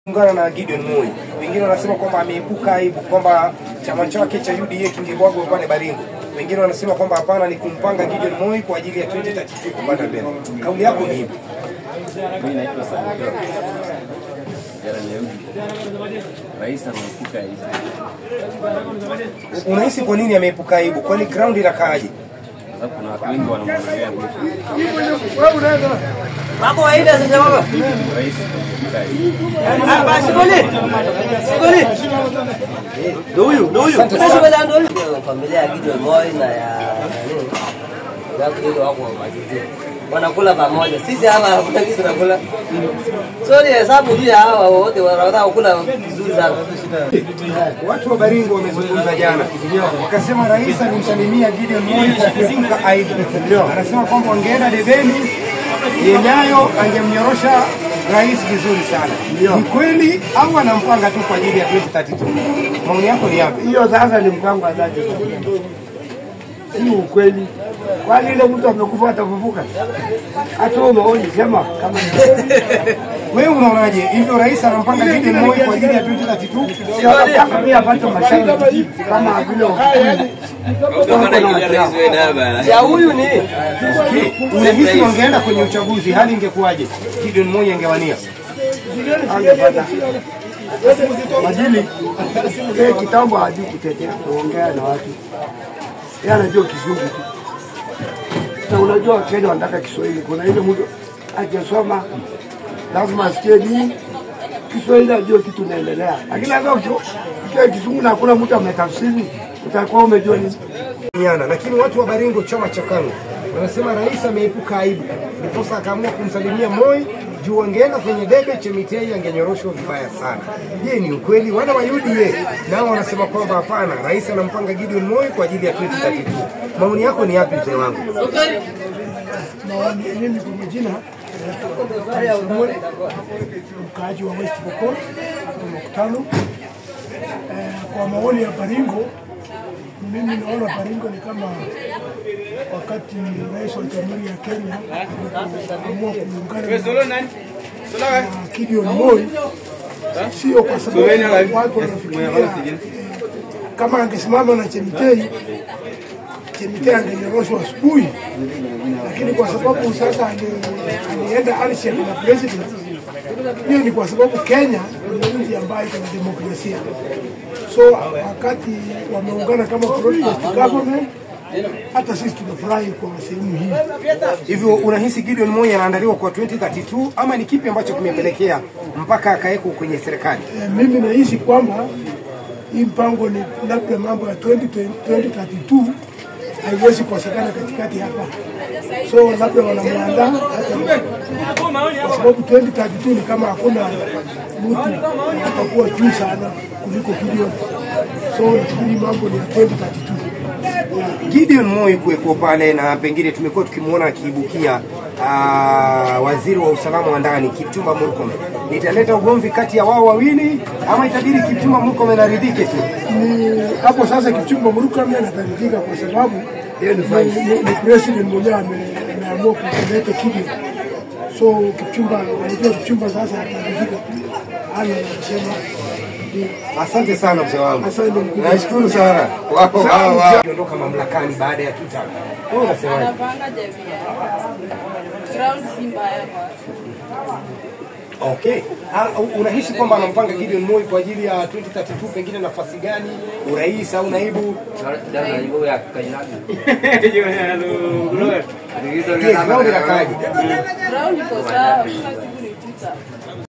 Ungana na Gideon Moi. Wengine wanasema kwamba ameepuka aibu kwamba chama chake cha UDA kingebwagwa pale Baringo. Wengine wanasema kwamba hapana, ni kumpanga Gideon Moi kwa ajili ya 2032 kupanda mbele. Kauli yako ni ipi? Mimi naitwa Samuel. Rais ameepuka aibu. Unahisi kwa nini ameepuka aibu? Kwani ground inakaaje? Sababu kuna watu wengi wanamwangalia. Mambo haida sasa baba. Rais ameepuka aibu. Basi goli. Ndio huyu. Sasa bwana ndio huyu. Familia ya Gideon Moi na ya nini? Ndio wako majiji. Wanakula pamoja. Sisi hapa hakuna kitu tunakula. Sorry, hesabu tu ya hawa wote wanataka kula vizuri sana. Watu wa Baringo wamezungumza jana. Wakasema rais alimsalimia Gideon Moi kwa kuepuka aibu. Anasema kwamba wangeenda debeni yenyayo angemnyorosha rais vizuri sana. Ni kweli au anampanga tu kwa ajili ya 2032? Maoni yako ni yapi? Hiyo sasa ni mpango wa dhati. Si ukweli. Kwani ile mtu amekufa atafufuka? Hata wewe umeona sema kama wewe unaonaje? Hivyo rais anampanga Gideon Moi kwa ajili ya 2032? Sio pia apate mashauri kama vile ya huyu ni unahisi wangeenda kwenye uchaguzi hali ingekuwaje? Gideon Moi angewania? angepata majini kitambo hajui kutetea kuongea na watu. Yeye anajua kizungu tu. Na unajua Kenya wanataka Kiswahili. Kuna ile mtu akisoma lazima asikie nini Kiswahili ajue kitu inaendelea. Lakini hata ukiwa kizungu na hakuna mtu ametafsiri utakuwa umejua nini. Lakini watu wa Baringo chama cha KANU wanasema rais ameepuka aibu. Ndiposa akaamua kumsalimia Moi juu wangeenda kwenye debe Chemitei angenyoroshwa vibaya sana. Je, ni ukweli? Wana wa UDA nao wanasema kwamba hapana, rais anampanga Gideon Moi kwa ajili ya 2032. Maoni yako ni yapi mzee wangu? Mimi kwa majina mkaaji wa West Pokot mkutano kwa maoni ya Baringo. Mimi naona Baringo ni kama wakati rais wa Jamhuri ya Kenya aliamua kuungana na Gideon Moi, sio kwa sababu watu wanafikiria kama angesimama na Chemitei angenyoroshwa asubuhi, lakini kwa sababu sasa alienda handshake na president, hiyo ni kwa sababu Kenya ni nchi ambayo ina demokrasia. So wakati wameungana kama protest government, hata sisi tunafurahi kwa sehemu hii. Hivyo unahisi Gideon Moi anaandaliwa kwa 2032 ama ni kipi ambacho kimepelekea mpaka akaeko kwenye serikali? Mimi nahisi kwamba hii mpango ni labda mambo ya 2032 haiwezi kukosekana katikati hapa. So labda wanamwandaa kwa sababu 2032 ni kama hakuna mtu atakuwa juu sana kuliko Gideon. So nafikiri mambo ni ya 2032. Gideon Moi kuweko pale na pengine tumekuwa tukimuona akiibukia waziri wa usalama wa ndani Kipchumba Murkomen. Nitaleta ugomvi kati ya wao wawili ama itabidi Kipchumba Murkomen aridhike tu? Ni hapo sasa Kipchumba Murkomen anaridhika kwa sababu ni president mwenyewe ameamua kuleta Gideon. So Kipchumba sasa anaridhika. Anasema asante sana mzee wangu. Nashukuru sana. Ondoka mamlakani baada ya tuta. Wewe unasemaje? Anapanga jamii. Ground si mbaya kwa. Okay. Unahisi kwamba anampanga Gideon Moi kwa ajili ya 2032 pengine nafasi gani? Urais au naibu? Naibu ya Kainadi. Ground inakaaje? Ground iko sawa, siku ni tuta.